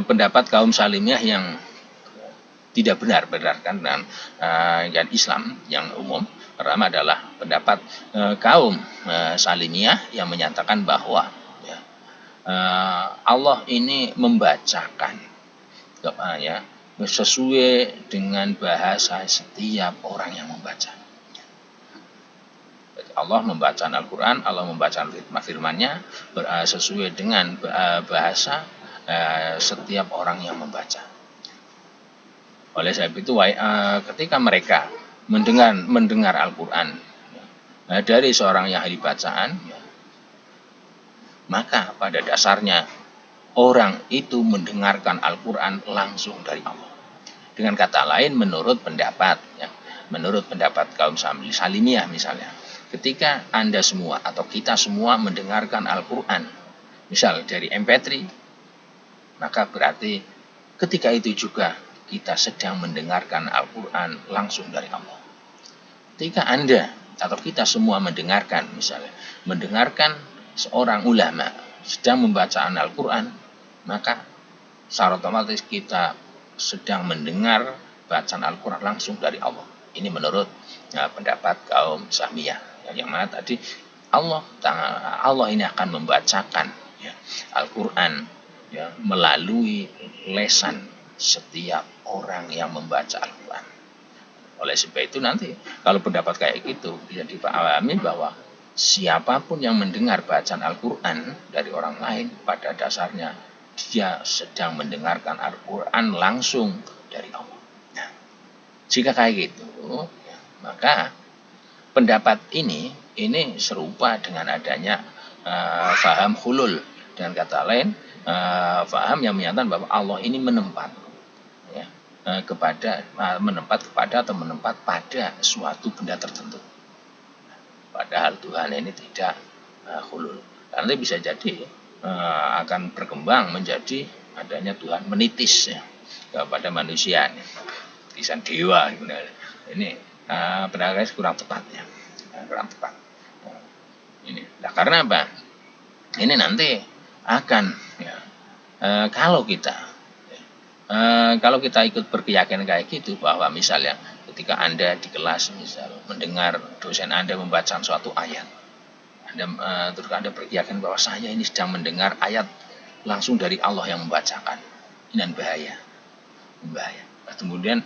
pendapat kaum Salimiyah yang tidak benar berdasarkan dengan Islam yang umum. Pertama adalah pendapat kaum Salimiyah yang menyatakan bahwa Allah ini membacakan sesuai dengan bahasa setiap orang yang membaca. Allah membaca Al-Quran, Allah membaca firman-Nya sesuai dengan bahasa setiap orang yang membaca. Oleh sebab itu, ketika mereka mendengar Al-Quran dari seorang yang ahli bacaan, maka pada dasarnya orang itu mendengarkan Al-Quran langsung dari Allah. Dengan kata lain, menurut pendapat kaum Salimiyah misalnya, ketika Anda semua atau kita semua mendengarkan Al-Quran, misal dari MP3, maka berarti ketika itu juga kita sedang mendengarkan Al-Quran langsung dari Allah. Ketika Anda atau kita semua mendengarkan seorang ulama sedang membaca Al-Quran, maka secara otomatis kita sedang mendengar bacaan Al-Quran langsung dari Allah. Ini menurut pendapat kaum Jahmiyah, yang mana tadi Allah ini akan membacakan Al-Quran melalui lesan setiap orang yang membaca Al-Quran. Oleh sebab itu nanti kalau pendapat kayak gitu bisa dipahami bahwa siapapun yang mendengar bacaan Al-Quran dari orang lain, pada dasarnya dia sedang mendengarkan Al-Quran langsung dari Allah. Nah, jika kayak gitu, maka pendapat ini serupa dengan adanya faham hulul. Dengan kata lain, faham yang menyatakan bahwa Allah ini menempat pada suatu benda tertentu. Padahal Tuhan ini tidak hulul. Nanti bisa jadi akan berkembang menjadi adanya Tuhan menitis kepada manusia, titisan dewa. Ini pendapat kurang tepat ya, kurang tepat. Ini. Nah, karena apa? Ini nanti akan kalau kita ikut berkeyakinan kayak gitu, bahwa misalnya ketika Anda di kelas mendengar dosen Anda membaca suatu ayat, terus Anda berkeyakinan bahwa saya ini sedang mendengar ayat langsung dari Allah yang membacakan, ini bahaya. Nah, kemudian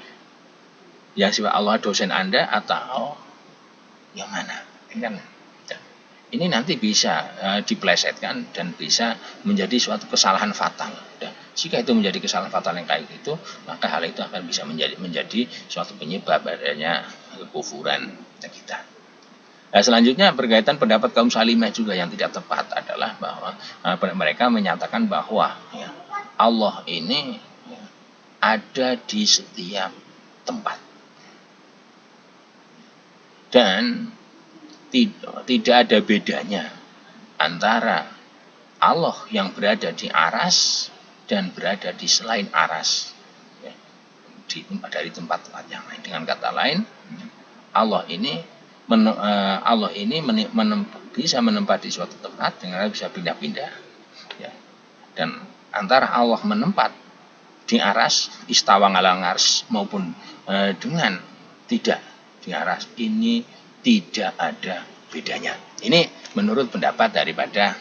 yang sifat Allah dosen Anda atau yang mana? Ini nanti bisa diplesetkan dan bisa menjadi suatu kesalahan fatal. Jika itu menjadi kesalahan fatal yang kayak gitu, maka hal itu akan bisa menjadi suatu penyebab adanya kekufuran kita. Nah, selanjutnya berkaitan pendapat kaum Salimiyah juga yang tidak tepat adalah bahwa mereka menyatakan bahwa Allah ini ada di setiap tempat dan tidak ada bedanya antara Allah yang berada di aras dan berada di selain aras, dari tempat-tempat yang lain. Dengan kata lain, Allah ini bisa menempati suatu tempat dengan bisa pindah-pindah, dan antara Allah menempat di aras istawa ngalang ars maupun dengan tidak di aras, ini tidak ada bedanya. Ini menurut pendapat daripada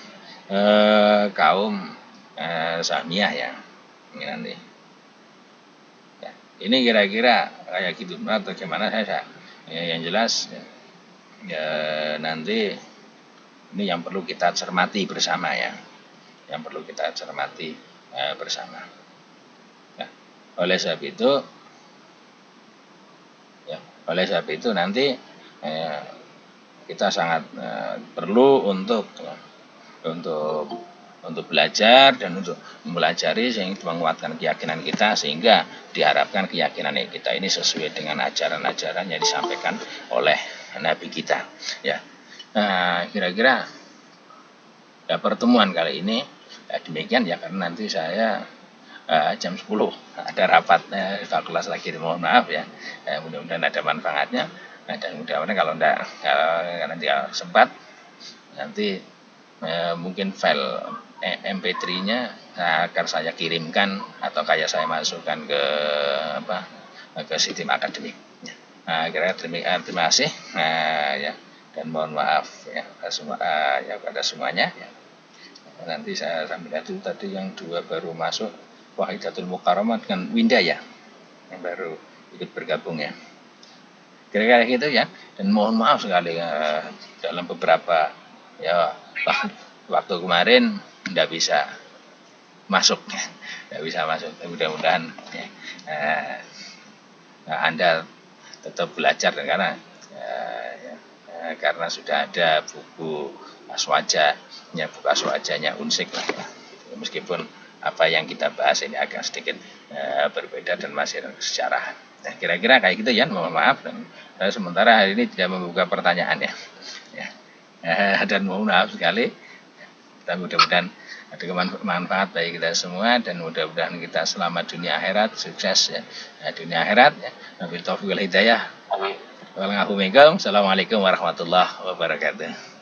kaum Jahmiyah ya. Ini nanti. Ya, ini kira-kira kayak gitu. Atau gimana saya yang jelas nanti ini yang perlu kita cermati bersama ya. Yang perlu kita cermati bersama. Ya, oleh sebab itu nanti kita sangat perlu untuk belajar dan untuk mempelajari sehingga menguatkan keyakinan kita, sehingga diharapkan keyakinan kita ini sesuai dengan ajaran-ajaran yang disampaikan oleh Nabi kita. Ya, Nah, kira-kira ya, pertemuan kali ini demikian ya, karena nanti saya jam 10 ada rapat fakultas lagi, mohon maaf ya. Mudah-mudahan ada manfaatnya. Dan mudah-mudahan kalau enggak, nanti kalau sempat nanti mungkin file MP3-nya akan saya kirimkan atau kayak saya masukkan ke ke sistem akademik. Kira-kira terima kasih ya, dan mohon maaf ya, pada semuanya ya. Nanti saya sambil lihat dulu tadi yang dua baru masuk, Wahidatul Mukarramah dengan Winda ya, yang baru ikut bergabung ya. Kira-kira gitu ya. Dan mohon maaf sekali dalam beberapa ya waktu kemarin tidak bisa masuk ya. Tidak bisa masuk. Mudah-mudahan ya, Anda tetap belajar karena karena sudah ada buku aswajanya Unsik lah ya. Meskipun apa yang kita bahas ini agak sedikit berbeda dan masih sejarah. Nah, kira-kira kayak gitu ya, mohon maaf. Dan sementara hari ini tidak membuka pertanyaan ya. Dan mohon maaf sekali. Dan mudah-mudahan ada manfaat bagi kita semua, dan mudah-mudahan kita selamat dunia akhirat, sukses ya dunia akhirat ya. Wabillahi taufiq wal hidayah. Assalamualaikum warahmatullahi wabarakatuh.